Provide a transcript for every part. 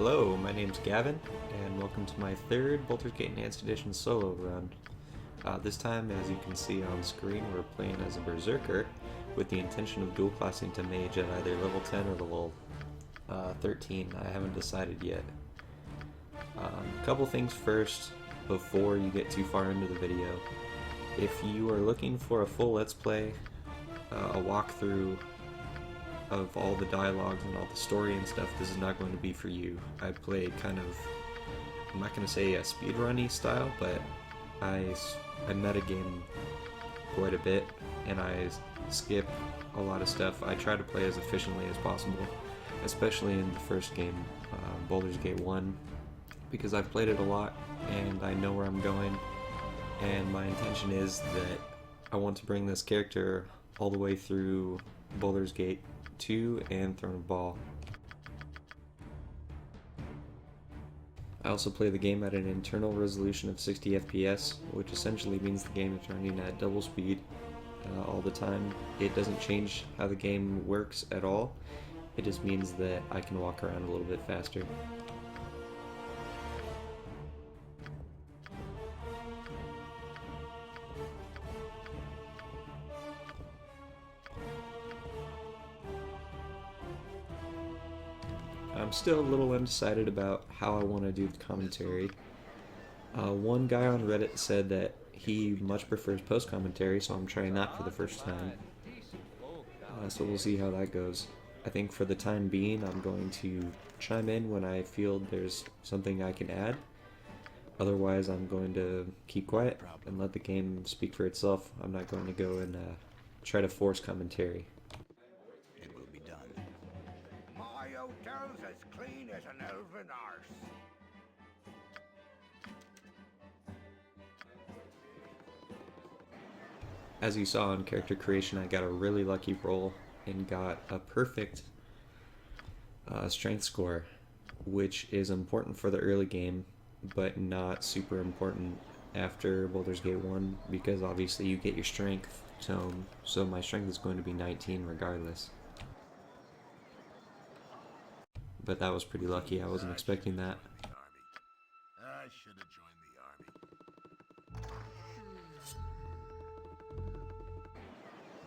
Hello, my name's Gavin, and welcome to my third Baldur's Gate Enhanced Edition solo run. This time, as you can see on screen, we're playing as a Berserker with the intention of dual classing to Mage at either level 10 or level 13. I haven't decided yet. A couple things first before you get too far into the video. If you are looking for a full Let's Play, a walkthrough of all the dialogues and all the story and stuff, this is not going to be for you. I played kind of, I'm not going to say a speedrunny style, but I metagame quite a bit, and I skip a lot of stuff. I try to play as efficiently as possible, especially in the first game, Baldur's Gate 1, because I've played it a lot, and I know where I'm going, and my intention is that I want to bring this character all the way through Baldur's Gate 2 and Throne of Ball. I also play the game at an internal resolution of 60 FPS, which essentially means the game is running at double speed all the time. It doesn't change how the game works at all. It just means that I can walk around a little bit faster. I'm still a little undecided about how I want to do the commentary. One guy on Reddit said that he much prefers post-commentary, so I'm trying that for the first time. So we'll see how that goes. I think for the time being, I'm going to chime in when I feel there's something I can add. Otherwise, I'm going to keep quiet and let the game speak for itself. I'm not going to go and try to force commentary. As clean as an elven arse. As you saw in character creation, I got a really lucky roll and got a perfect strength score, which is important for the early game, but not super important after Baldur's Gate 1, because obviously you get your strength tome, so my strength is going to be 19 regardless. But that was pretty lucky. I wasn't expecting that. I should have joined the army.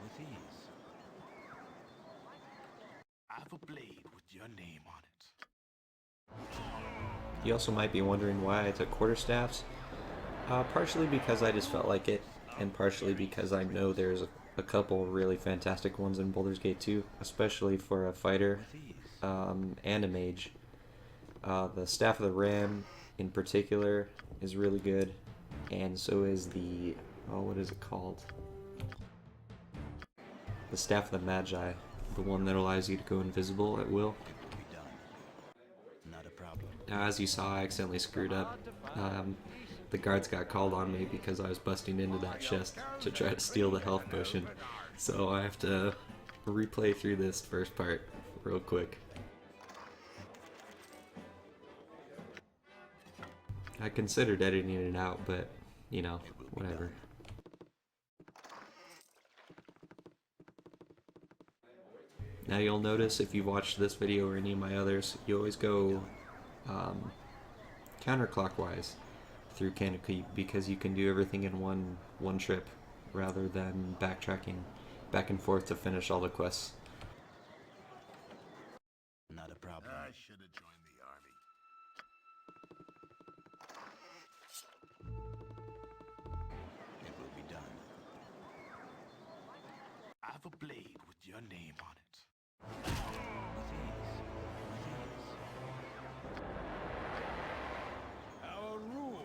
With ease. I have a blade with your name on it. You also might be wondering why I took quarterstaffs. Partially because I just felt like it, and partially because I know there's a couple really fantastic ones in Baldur's Gate 2, especially for a fighter. And a mage. The Staff of the Ram in particular is really good, and so is the, what is it called? The Staff of the Magi, the one that allows you to go invisible at will. Now, as you saw, I accidentally screwed up. The guards got called on me because I was busting into that chest to try to steal the health potion, so I have to replay through this first part real quick. I considered editing it out, but, you know, whatever. Now you'll notice if you've watched this video or any of my others, you always go counterclockwise through Candlekeep, because you can do everything in one trip rather than backtracking back and forth to finish all the quests. Not a problem. I should have joined the army. It will be done. I have a blade with your name on it. With ease. Our rules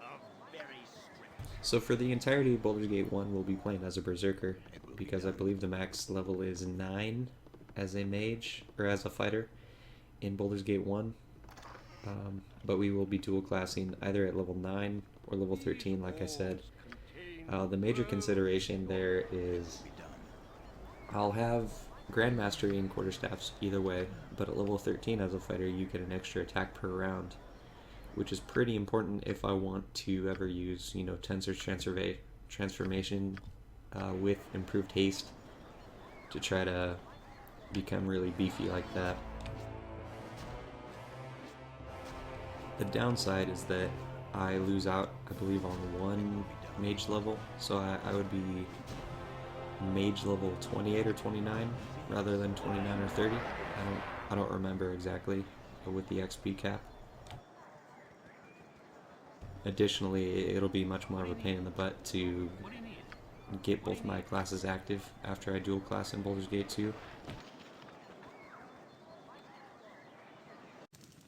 are very strict. So for the entirety of Baldur's Gate 1, we'll be playing as a Berserker, because I believe the max level is 9 as a mage, or as a fighter, in Baldur's Gate 1. But we will be dual classing either at level 9 or level 13, like I said. The major consideration there is I'll have Grandmastery and Quarterstaffs either way, but at level 13 as a fighter you get an extra attack per round, which is pretty important if I want to ever use, you know, Tensor's transformation with improved haste to try to become really beefy like that. The downside is that I lose out, I believe, on one mage level, so I would be mage level 28 or 29 rather than 29 or 30. I don't remember exactly with the XP cap. Additionally, it'll be much more of a pain in the butt to get both my classes active after I dual class in Baldur's Gate 2.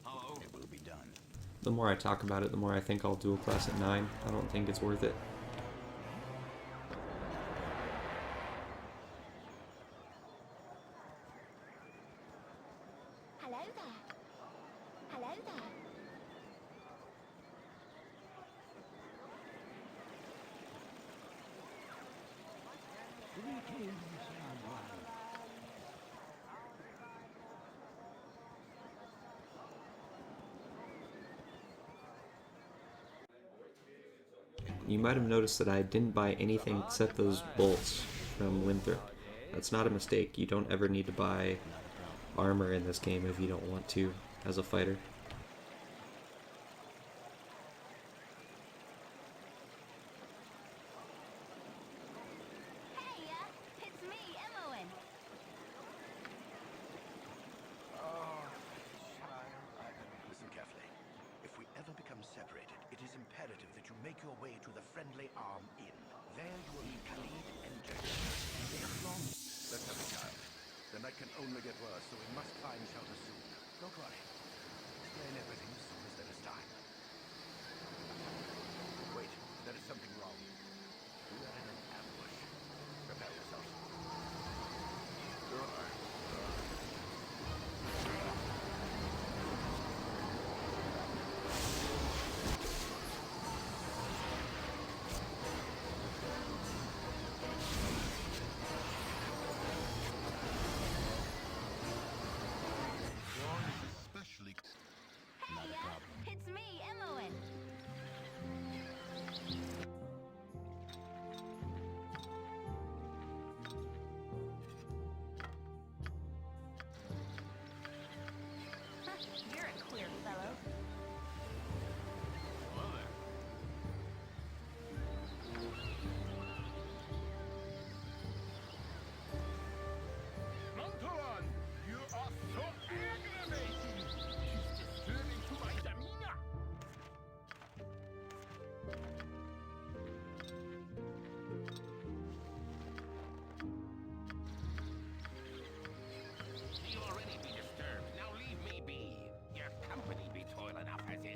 It will be done. The more I talk about it, the more I think I'll dual class at 9. I don't think it's worth it. Hello there. Hello there. You might have noticed that I didn't buy anything except those bolts from Winthrop. That's not a mistake. You don't ever need to buy armor in this game if you don't want to as a fighter. Hey, it's me, Emmeline. Listen carefully. If we ever become separated, it is imperative that you make your way to the friendly arm inn. There you will meet Khalid and Jacob. Let's have a child. The night can only get worse, so we must find shelter soon. Don't worry. Explain everything as soon as there is time. Wait, there is something wrong. We are in an ambush. Prepare yourself. Hey, it's me, Emmeline. You're a queer fellow. Montoran, you are so aggravating. She's disturbing to my demeanor. You already be disturbed. Now leave me be. Your company be toil enough as is.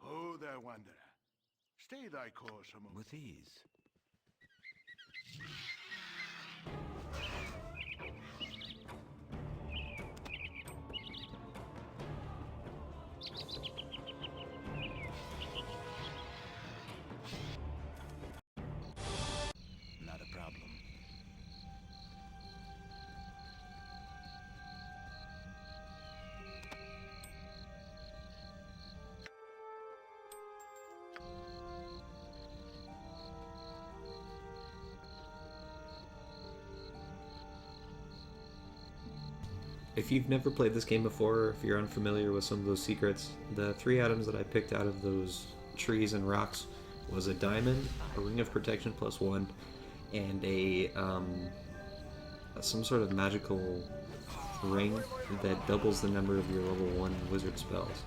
Oh, there, wanderer. Stay thy course a moment. With ease. Not a problem. If you've never played this game before, or if you're unfamiliar with some of those secrets, the 3 items that I picked out of those trees and rocks was a diamond, a ring of protection +1, and a some sort of magical ring that doubles the number of your level 1 wizard spells.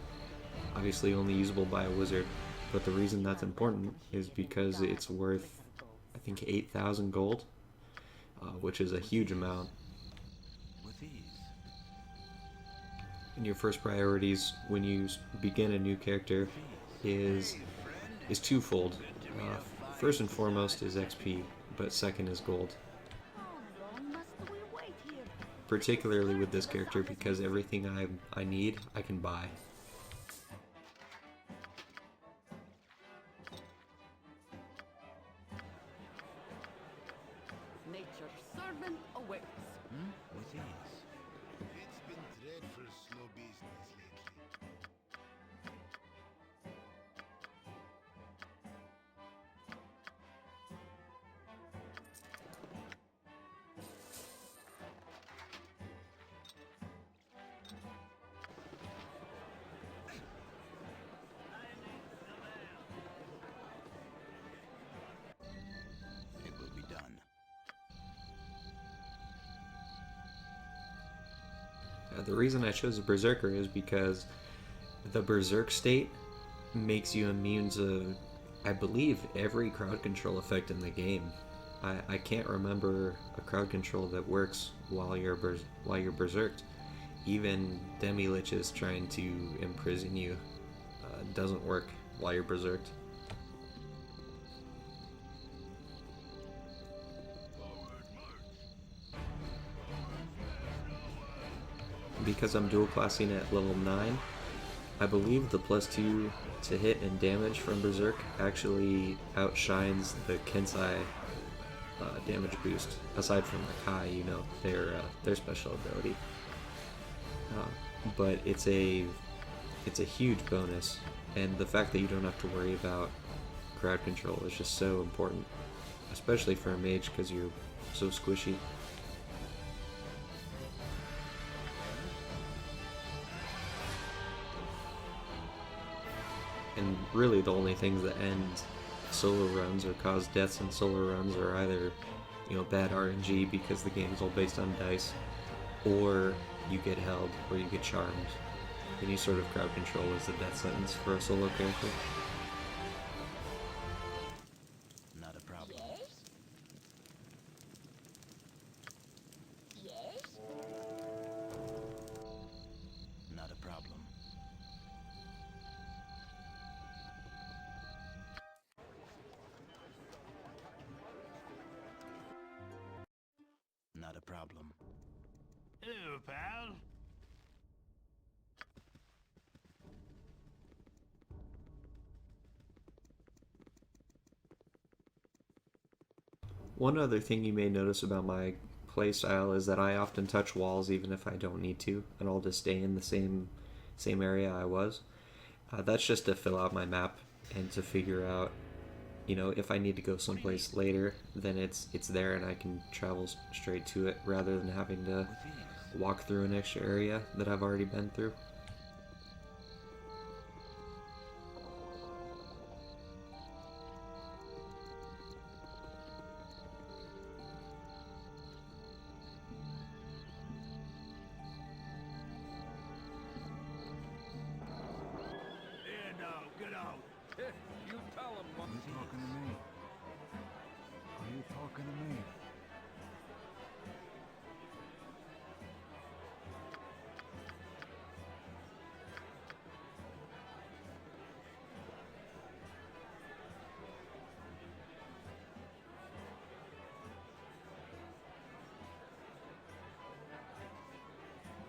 Obviously only usable by a wizard, but the reason that's important is because it's worth, I think, 8,000 gold, which is a huge amount. With ease. And your first priorities when you begin a new character is twofold. First and foremost is XP, but second is gold. How long must we wait here? Particularly with this character because everything I need I can buy. The reason I chose a Berserker is because the Berserk state makes you immune to, I believe, every crowd control effect in the game. I can't remember a crowd control that works while you're berserked. Even demi-liches trying to imprison you doesn't work while you're berserked. Because I'm dual classing at level 9, I believe the +2 to hit and damage from Berserk actually outshines the Kensai damage boost, aside from the Kai, you know, their special ability. But it's a huge bonus, and the fact that you don't have to worry about crowd control is just so important, especially for a mage because you're so squishy. And really the only things that end solo runs or cause deaths in solo runs are either, you know, bad RNG because the game is all based on dice, or you get held, or you get charmed. Any sort of crowd control is the death sentence for a solo character. Not a problem. Not a problem. Not a problem. Hello, pal. One other thing you may notice about my playstyle is that I often touch walls even if I don't need to, and I'll just stay in the same area I was. That's just to fill out my map and to figure out, you know, if I need to go someplace later, then it's there and I can travel straight to it rather than having to walk through an extra area that I've already been through. Yeah, now, get out. You tell him what. Are you talking to me? Are you talking to me?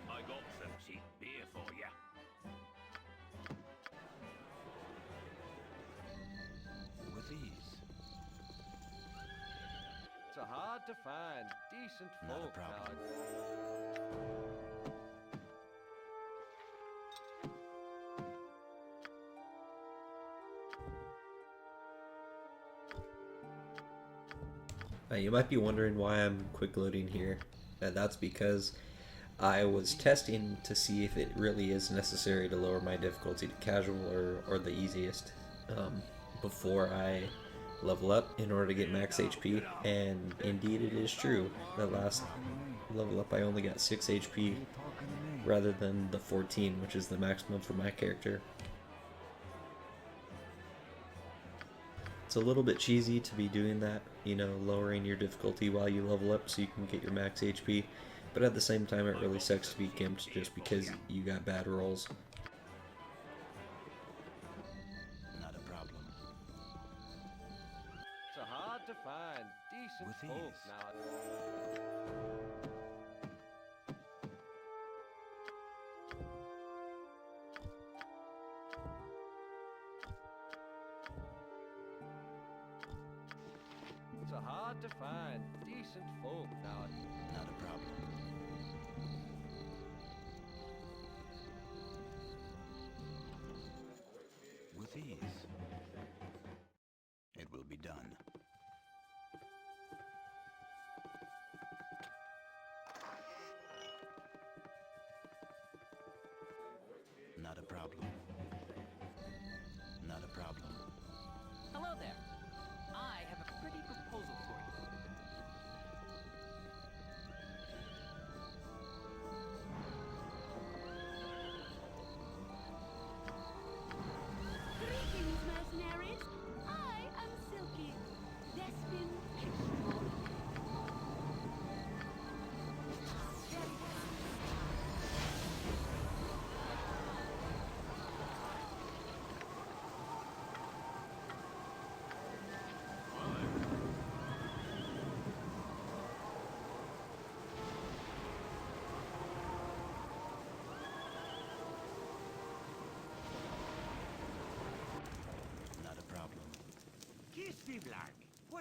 I got some cheap beer for ya. With ease. It's hard to find decent Not a folk problem. nowadays. You might be wondering why I'm quick loading here. That's because I was testing to see if it really is necessary to lower my difficulty to casual or the easiest before I level up in order to get max HP, and indeed it is true. That last level up I only got 6 HP rather than the 14, which is the maximum for my character. It's a little bit cheesy to be doing that, you know, lowering your difficulty while you level up so you can get your max HP, but at the same time it really sucks to be gimped just because you got bad rolls. Not a problem. It's hard to find decent With folk ease. nowadays. It's hard to find decent folk nowadays. Not a problem. With ease. It will be done. Not a problem. Not a problem. Hello there. I have a pretty proposal for you.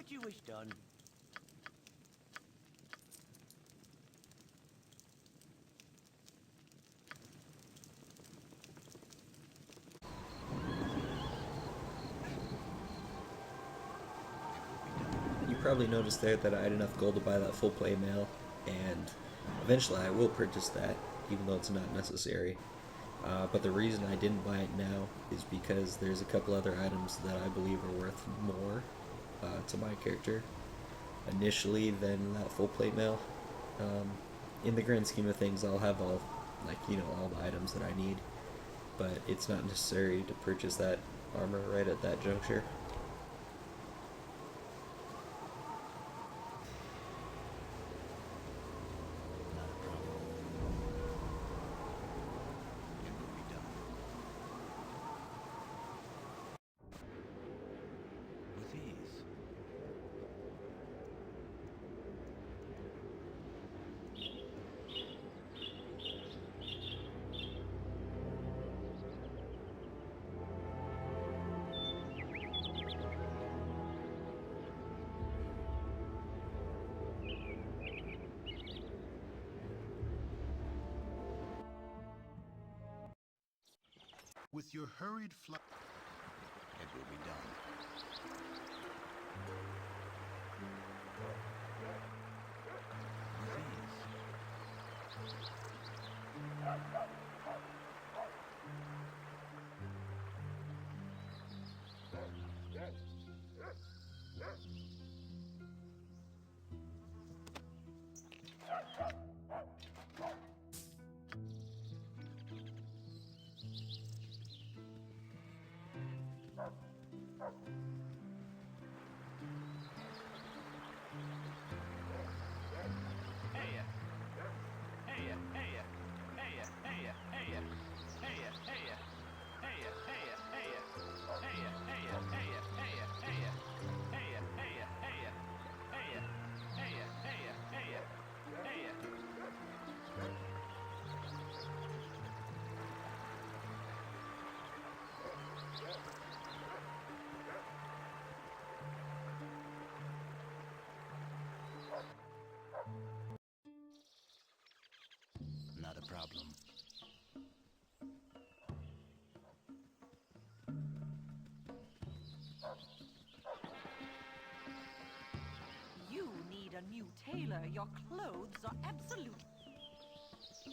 What you wish done? You probably noticed there that I had enough gold to buy that full play mail, and eventually I will purchase that, even though it's not necessary. But the reason I didn't buy it now is because there's a couple other items that I believe are worth more to my character initially than that full plate mail. In the grand scheme of things, I'll have all, all the items that I need, but it's not necessary to purchase that armor right at that juncture. Not a problem. It will be done. With ease. With your hurried flight, it will be done. With Not a problem. You need a new tailor. Your clothes are absolute. It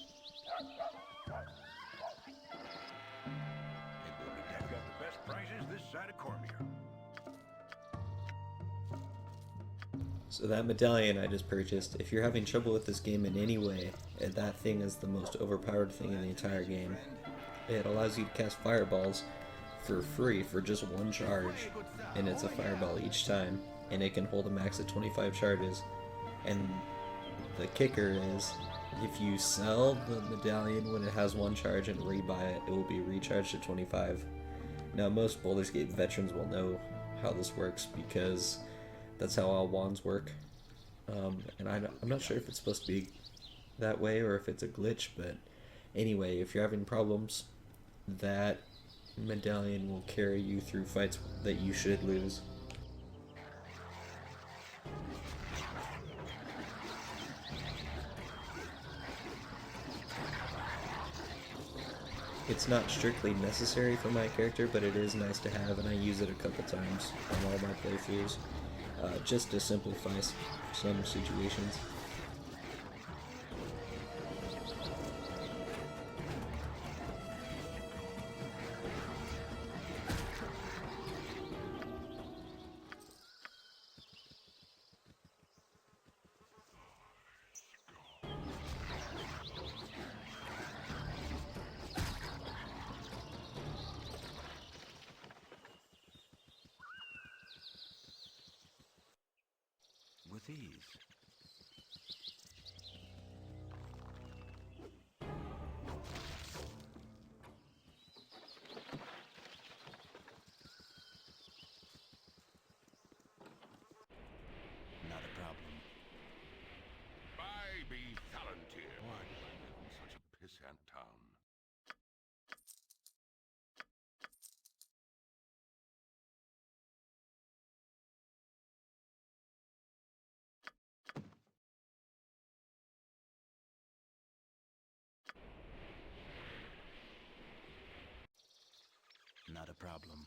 will be done. Got the best prices this side of Cormier. So that medallion I just purchased, if you're having trouble with this game in any way, that thing is the most overpowered thing in the entire game. It allows you to cast fireballs for free for just one charge, and it's a fireball each time, and it can hold a max of 25 charges. And the kicker is, if you sell the medallion when it has one charge and rebuy it, it will be recharged to 25. Now most Baldur's Gate veterans will know how this works because that's how all wands work. And I'm not sure if it's supposed to be that way or if it's a glitch, but anyway, if you're having problems, that medallion will carry you through fights that you should lose. It's not strictly necessary for my character, but it is nice to have, and I use it a couple times on all my playthroughs, just to simplify some situations. With ease. Not a problem. I be Palantir. Why did I live in such a pissant town? problem.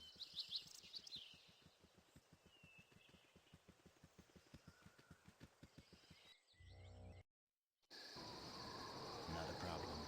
Not a problem.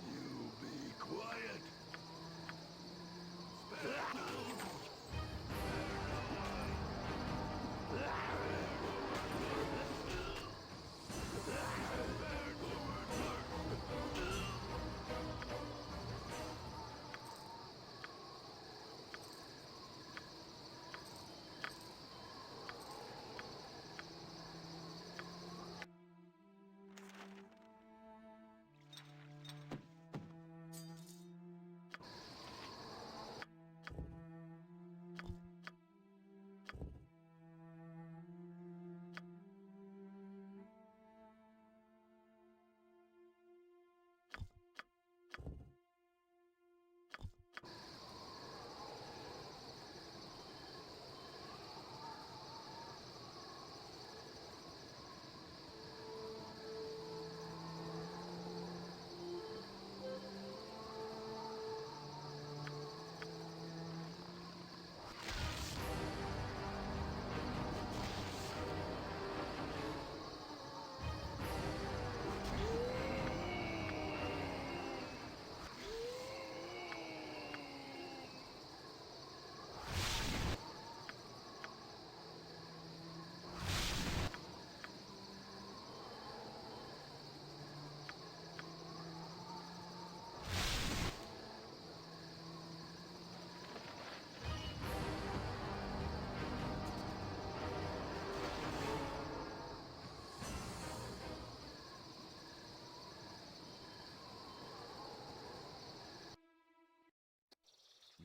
You be quiet.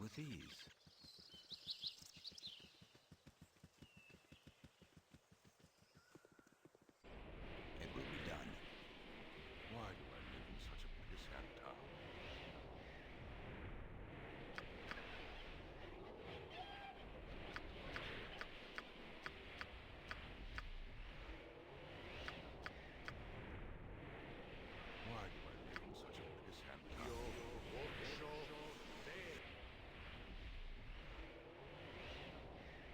With ease. It will be done. Why do I live in such a pissant town? Why do I live in such a pissant town?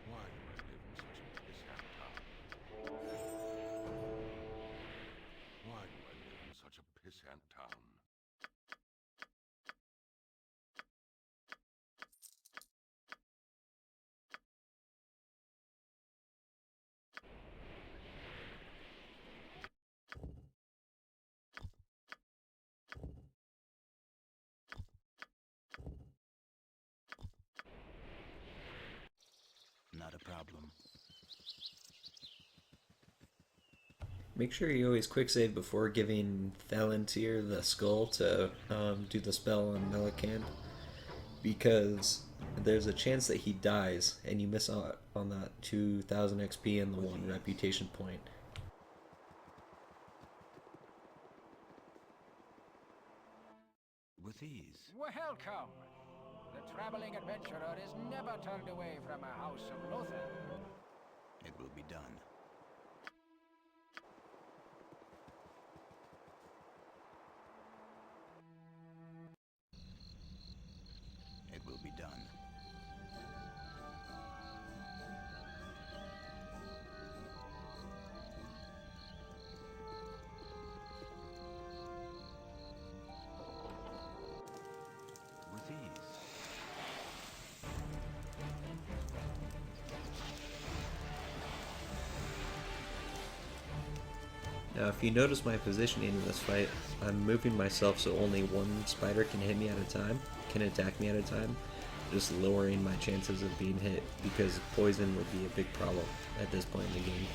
Why do I live in such a pissant town? Why do I live in such a pissant town? Not a problem. Make sure you always quick save before giving Thalantir the skull to do the spell on Melikand, because there's a chance that he dies and you miss out on that 2000 XP and the 1 reputation point. With ease. Welcome! The traveling adventurer is never turned away from a house of Lothar. It will be done. It will be done. With ease. Now, if you notice my positioning in this fight, I'm moving myself so only one spider can hit me at a time, can attack me at a time, just lowering my chances of being hit, because poison would be a big problem at this point in the game.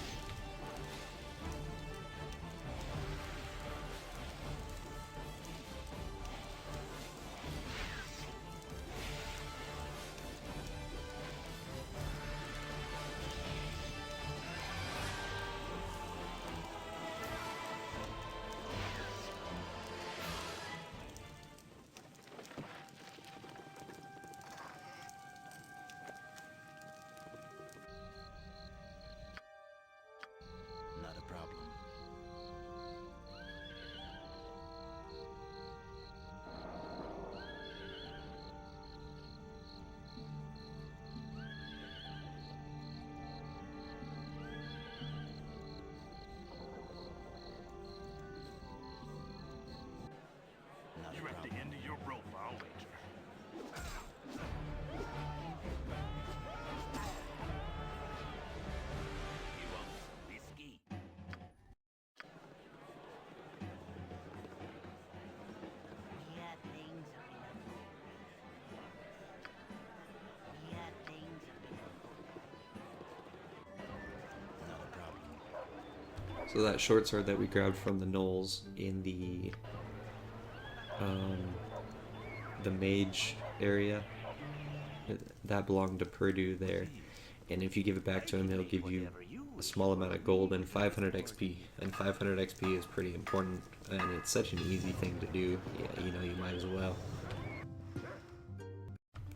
So that short sword that we grabbed from the gnolls in the mage area, that belonged to Purdue there. And if you give it back to him, he'll give you a small amount of gold and 500 XP. And 500 XP is pretty important, and it's such an easy thing to do. Yeah, you know, you might as well.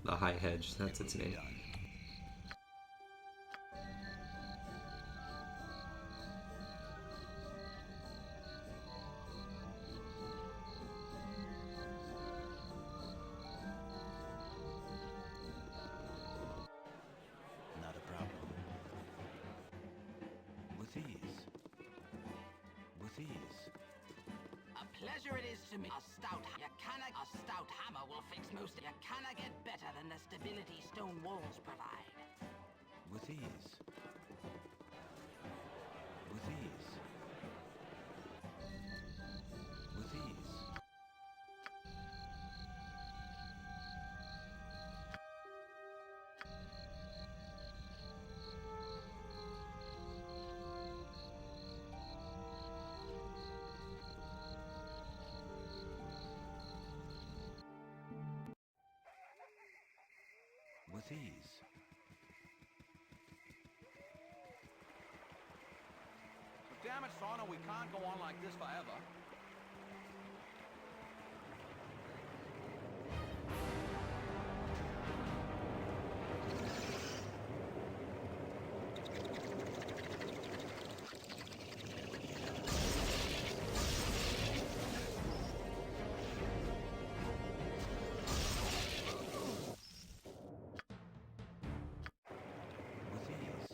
The High Hedge, that's its name. Not a problem. With ease. With ease. A pleasure it is to me. A stout hammer will fix most. You cannot get better than the stability stone walls provide. With ease. With ease. With ease. With ease. But damn it, Sauna, we can't go on like this forever. With ease.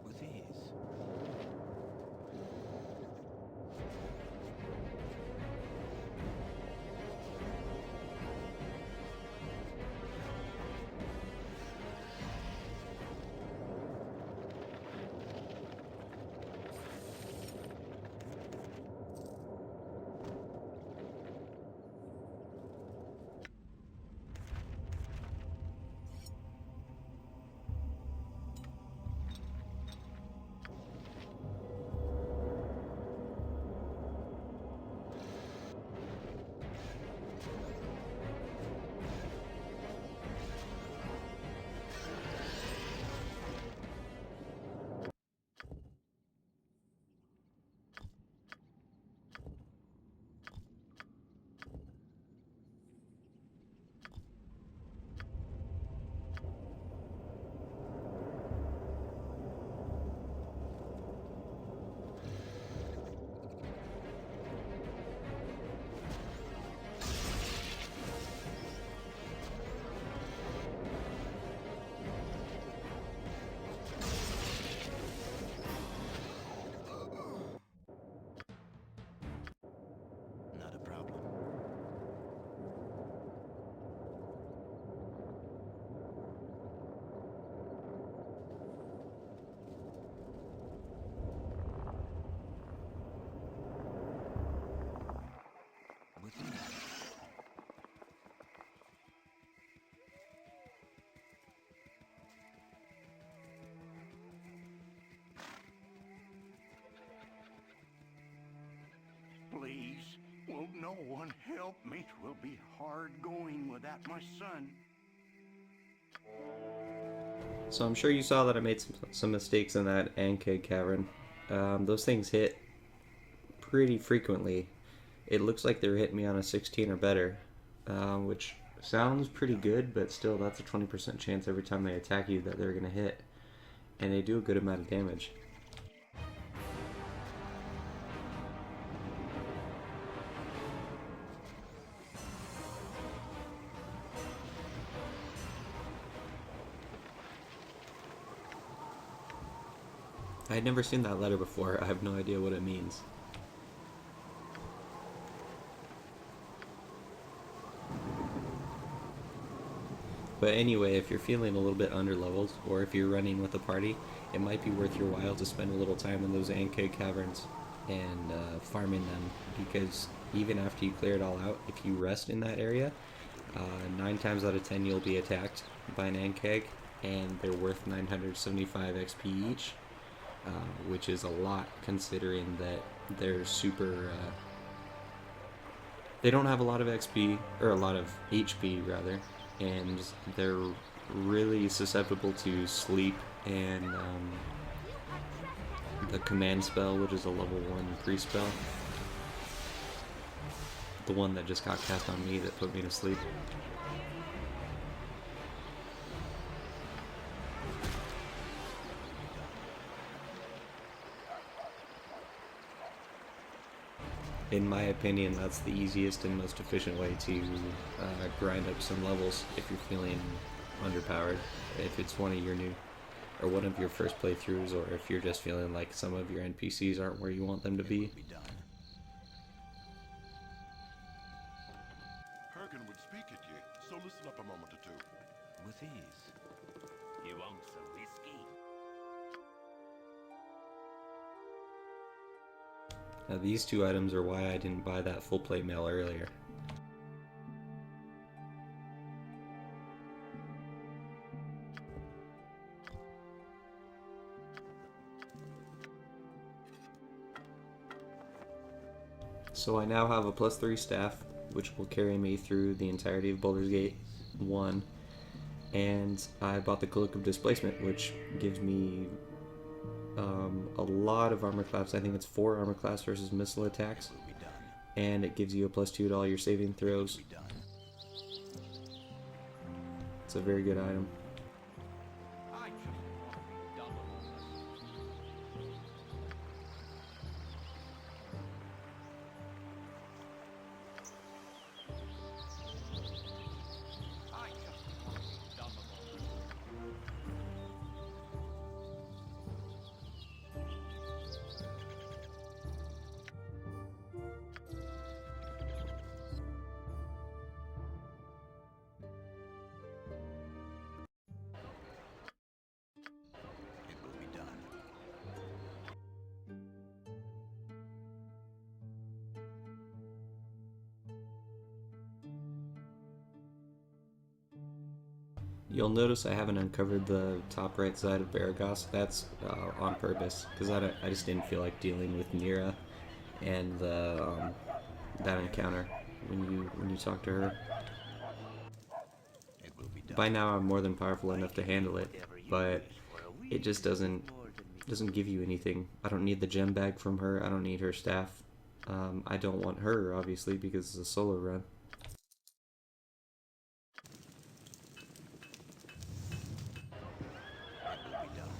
With ease. Not a problem. With ease. Please, will no one help me? 'Twill be hard going without my son. So I'm sure you saw that I made some mistakes in that Ankeg cavern. Those things hit pretty frequently. It looks like they're hitting me on a 16 or better, which sounds pretty good, but still that's a 20% chance every time they attack you that they're going to hit. And they do a good amount of damage. I had never seen that letter before. I have no idea what it means. But anyway, if you're feeling a little bit underleveled, or if you're running with a party, it might be worth your while to spend a little time in those Ankeg caverns and farming them, because even after you clear it all out, if you rest in that area, 9 times out of 10 you'll be attacked by an Ankeg, and they're worth 975 XP each, which is a lot considering that they're super... they don't have a lot of XP, or a lot of HP rather, and they're really susceptible to sleep and the command spell, which is a level 1 pre-spell. The one that just got cast on me that put me to sleep. In my opinion, that's the easiest and most efficient way to grind up some levels if you're feeling underpowered. If it's one of your new, or one of your first playthroughs, or if you're just feeling like some of your NPCs aren't where you want them to be. Hergen would speak at you, so listen up a moment or two. With ease. You want some whiskey? Now these two items are why I didn't buy that full plate mail earlier. So I now have a +3 staff, which will carry me through the entirety of Baldur's Gate 1, and I bought the Cloak of Displacement, which gives me a lot of armor class. I think it's 4 armor class versus missile attacks, and it gives you a +2 to all your saving throws. It's a very good item. I just want to be done with all this. I just want to be done with all this. It will be done. You'll notice I haven't uncovered the top right side of Baragos. That's on purpose, because I just didn't feel like dealing with Nira and that encounter when you talk to her. It will be done. By now I'm more than powerful enough to handle it, but it just doesn't give you anything. I don't need the gem bag from her. I don't need her staff. I don't want her, obviously, because it's a solo run. It will be done.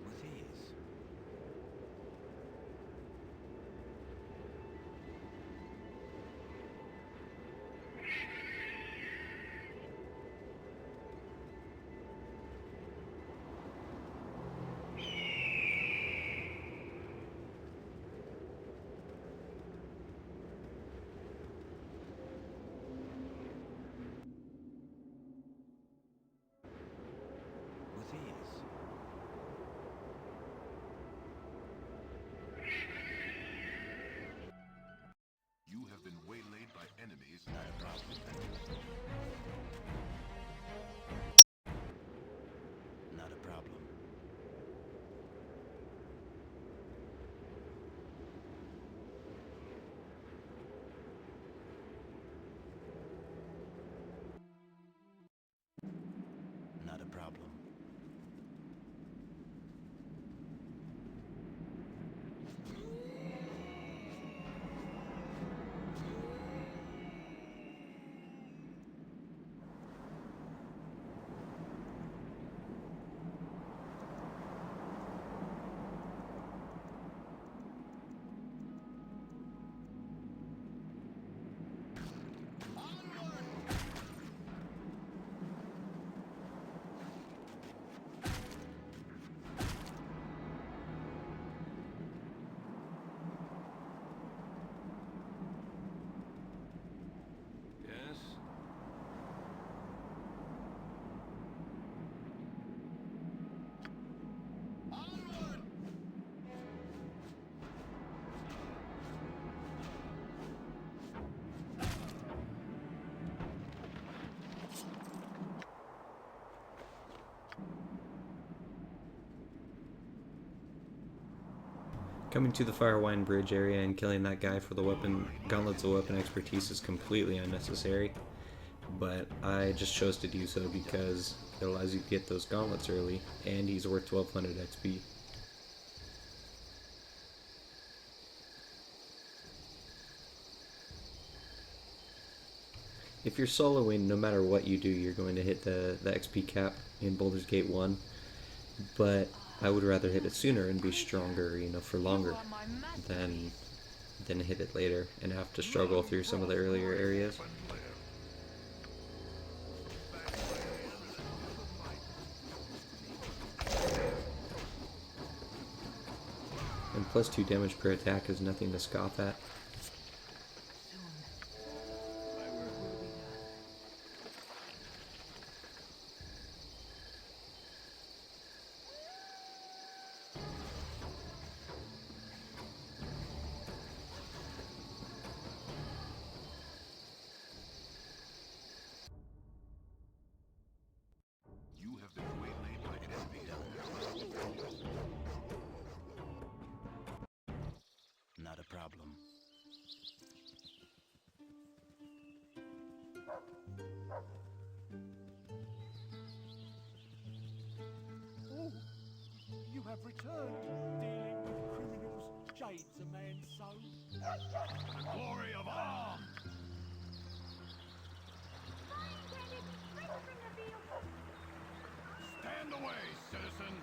With ease. Coming to the Firewine Bridge area and killing that guy for the weapon gauntlets of weapon expertise is completely unnecessary, but I just chose to do so because it allows you to get those gauntlets early, and he's worth 1200 XP. If you're soloing, no matter what you do, you're going to hit the XP cap in Baldur's Gate 1, but I would rather hit it sooner and be stronger, you know, for longer than hit it later and have to struggle through some of the earlier areas. And plus 2 damage per attack is nothing to scoff at. You have been waylaid by enemy. Not a problem. Oh, you have returned. Dealing with criminals jades a man's soul. The glory of arms! Stand away, citizen!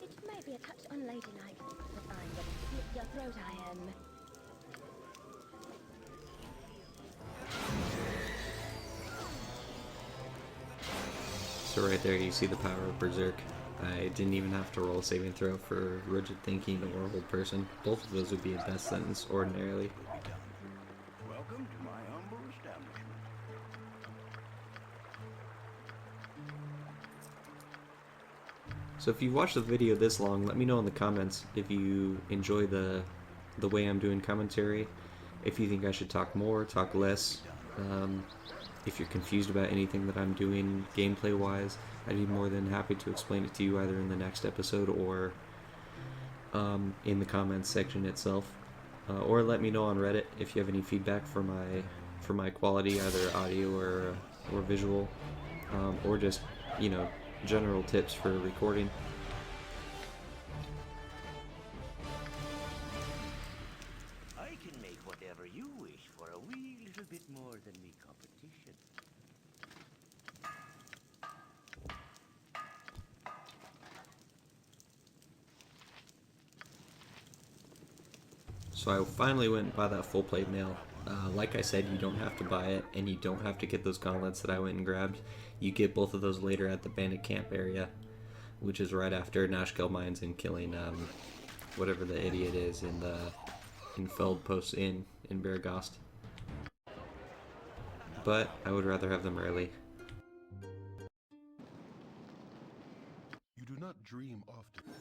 It may be a touch unladylike, but I'm going to slit your throat, I am. So right there you see the power of Berserk. I didn't even have to roll a saving throw for rigid thinking or old person. Both of those would be a death sentence ordinarily. Welcome to my humble establishment. So if you watched the video this long, let me know in the comments if you enjoy the way I'm doing commentary, if you think I should talk more, talk less, if you're confused about anything that I'm doing gameplay wise. I'd be more than happy to explain it to you either in the next episode or in the comments section itself. Or let me know on Reddit if you have any feedback for my quality, either audio or visual, or just, you know, general tips for recording. I can make whatever you wish for a wee little bit more than me competition. So I finally went and bought that full plate mail. Like I said, you don't have to buy it, and you don't have to get those gauntlets that I went and grabbed. You get both of those later at the bandit camp area, which is right after Nashkel mines and killing whatever the idiot is in Feldpost Inn in Beargost. But I would rather have them early. You do not dream often.